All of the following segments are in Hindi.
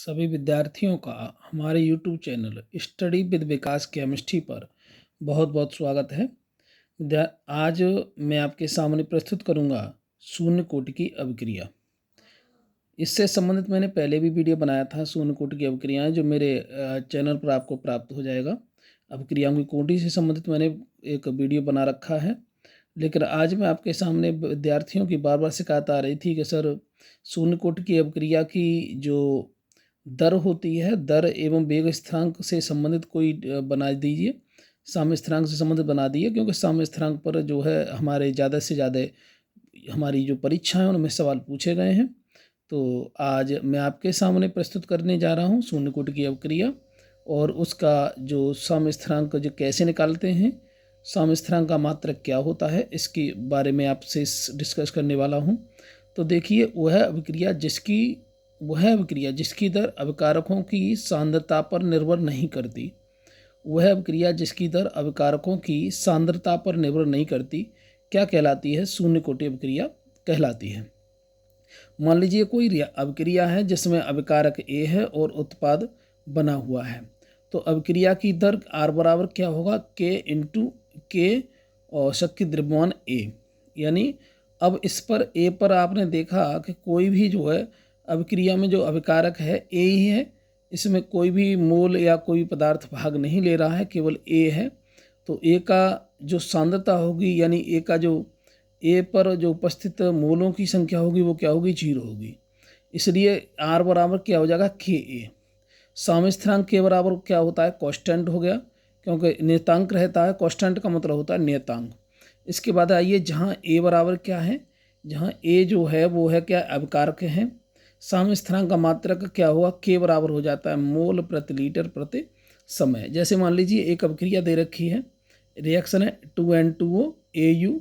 सभी विद्यार्थियों का हमारे YouTube channel study with Vikas chemistry पर बहुत बहुत स्वागत है। आज मैं आपके सामने प्रस्तुत करूंगा शून्य कोटि की अभिक्रिया। इससे संबंधित मैंने पहले भी वीडियो बनाया था, शून्य कोटि की अभिक्रियाएं, जो मेरे चैनल पर आपको प्राप्त हो जाएगा। अभिक्रियाओं की कोटि से संबंधित मैंने एक वीडियो बना रखा है, लेकिन आज मैं आपके सामने विद्यार्थियों की बार बार शिकायत आ रही थी कि सर शून्य कोटि की अभिक्रिया की जो दर होती है, दर एवं वेग स्थिरांक से संबंधित कोई बना दीजिए, साम्य स्थिरांक से संबंधित बना दिए, क्योंकि साम्य स्थिरांक पर जो है हमारे ज़्यादा से ज़्यादा हमारी जो परीक्षा है उनमें सवाल पूछे गए हैं। तो आज मैं आपके सामने प्रस्तुत करने जा रहा हूँ शून्य कोटि की अभिक्रिया और उसका जो साम्य स्थिरांक जो कैसे निकालते हैं, साम्य स्थिरांक का मात्रक क्या होता है, इसके बारे में आपसे डिस्कस करने वाला हूँ। तो देखिए, वह अभिक्रिया जिसकी दर अभिकारकों की सांद्रता पर निर्भर नहीं करती, वह अभिक्रिया जिसकी दर अभिकारकों की सांद्रता पर निर्भर नहीं करती, क्या कहलाती है? शून्य कोटि अभिक्रिया कहलाती है। मान लीजिए कोई अभिक्रिया है जिसमें अभिकारक A है और उत्पाद बना हुआ है, तो अभिक्रिया की दर R बराबर क्या होगा? K इंटू K और शक्ति द्रव्यमान A। यानी अब इस पर A पर आपने देखा कि कोई भी जो है अभिक्रिया में जो अभिकारक है A ही है, इसमें कोई भी मोल या कोई पदार्थ भाग नहीं ले रहा है, केवल A है। तो A का जो सांद्रता होगी, यानी A का जो A पर जो उपस्थित मोलों की संख्या होगी वो क्या होगी? 0 होगी। इसलिए R बराबर क्या हो जाएगा? KA। साम्य स्थिरांक K बराबर क्या होता है? कांस्टेंट हो गया, क्योंकि नियतांक रहता है, कांस्टेंट का मतलब होता है नियतांक। इसके बाद आइए जहाँ A बराबर क्या है, जहाँ A जो है वो है क्या? अभिकारक है। साम्य स्थिरांक का मात्रक क्या होगा? K बराबर हो जाता है मोल प्रति लीटर प्रति समय। जैसे मान लीजिए एक अभिक्रिया दे रखी है, रिएक्शन है 2N2O AU।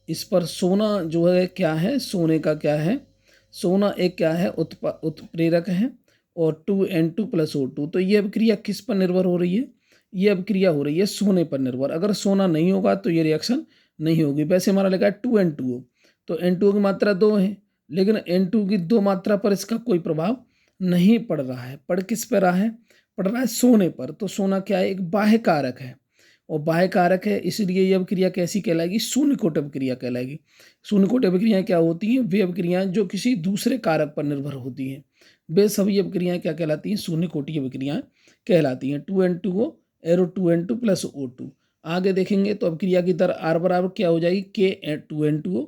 इस पर सोना जो है क्या है? सोने का क्या है? सोना एक क्या है? उत्प्रेरक है, और 2N2 + O2। तो ये अभिक्रिया किस पर निर्भर हो रही है? ये अभिक्रिया हो रही है सोने पर निर्भर। अगर सोना नहीं होगा तो ये रिएक्शन नहीं होगी। वैसे हमारा लिखा है 2N2O, तो N2O की मात्रा 2 है, लेकिन N2 की 2 मात्रा पर इसका कोई प्रभाव नहीं पड़ रहा है। पड़ किस पर रहा है? पड़ रहा है सोने पर। तो सोना क्या है? एक बाह्य कारक है, और बाह्य कारक है, इसलिए यह अभिक्रिया कैसी कहलाएगी? शून्य कोटि अभिक्रिया कहलाएगी। शून्य कोटि अभिक्रियाएं क्या होती हैं? वे अभिक्रियाएं जो किसी दूसरे कारक पर निर्भर होती हैं, वे सभी अभिक्रियाएं क्या कहलाती हैं? शून्य कोटि अभिक्रियाएं कहलाती हैं। 2N2O arrow 2N2 + O2। आगे देखेंगे तो अभिक्रिया की दर R बराबर क्या हो जाएगी? K 2N2O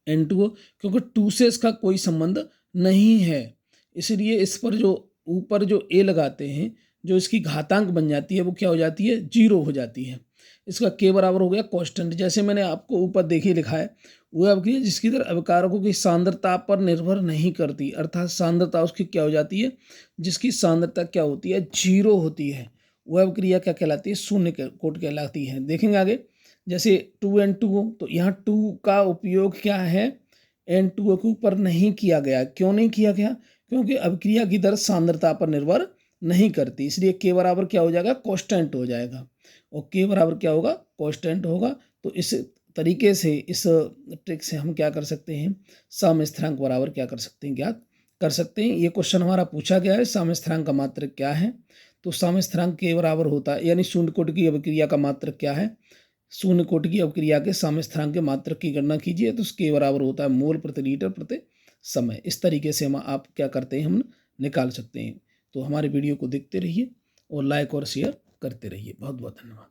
N2O, क्योंकि 2 से इसका कोई संबंध नहीं है, इसलिए इस पर जो ऊपर जो A लगाते हैं, जो इसकी घातांक बन जाती है वो क्या हो जाती है? 0 हो जाती है। इसका K बराबर हो गया कांस्टेंट। जैसे मैंने आपको ऊपर देखिए लिखा है, वह अभिक्रिया जिसकी दर अभिकारकों की सांद्रता पर निर्भर नहीं करती, अर्थात सांद्रता उसकी क्या हो जाती है? जिसकी सांद्रता क्या होती है? 0 होती है, वह अभिक्रिया क्या कहलाती है? शून्य कोटि कहलाती है। देखेंगे आगे, जैसे 2N2O, तो यहाँ 2 का उपयोग क्या है? N2O के ऊपर नहीं किया गया। क्यों नहीं किया गया? क्योंकि अभिक्रिया की दर सांद्रता पर निर्भर नहीं करती, इसलिए K बराबर क्या हो जाएगा? कांस्टेंट हो जाएगा। और K बराबर क्या होगा? कांस्टेंट होगा। तो इस तरीके से, इस ट्रिक से हम क्या कर सकते हैं? साम्य स्थिरांक बराबर क्या कर सकते हैं? ज्ञात कर सकते हैं। ये क्वेश्चन हमारा पूछा गया है, साम्य स्थिरांक का मात्रक क्या है? तो साम्य स्थिरांक K बराबर होता है, यानी शून्य कोटि की अभिक्रिया का मात्रक क्या है? शून्य कोटि की अभिक्रिया के साम्य स्थिरांक के मात्रक की गणना कीजिए, तो K बराबर होता है मोल प्रति लीटर प्रति समय। इस तरीके से हम आप क्या करते हैं? हम निकाल सकते हैं। तो हमारे वीडियो को देखते रहिए और लाइक और शेयर करते रहिए। बहुत बहुत धन्यवाद।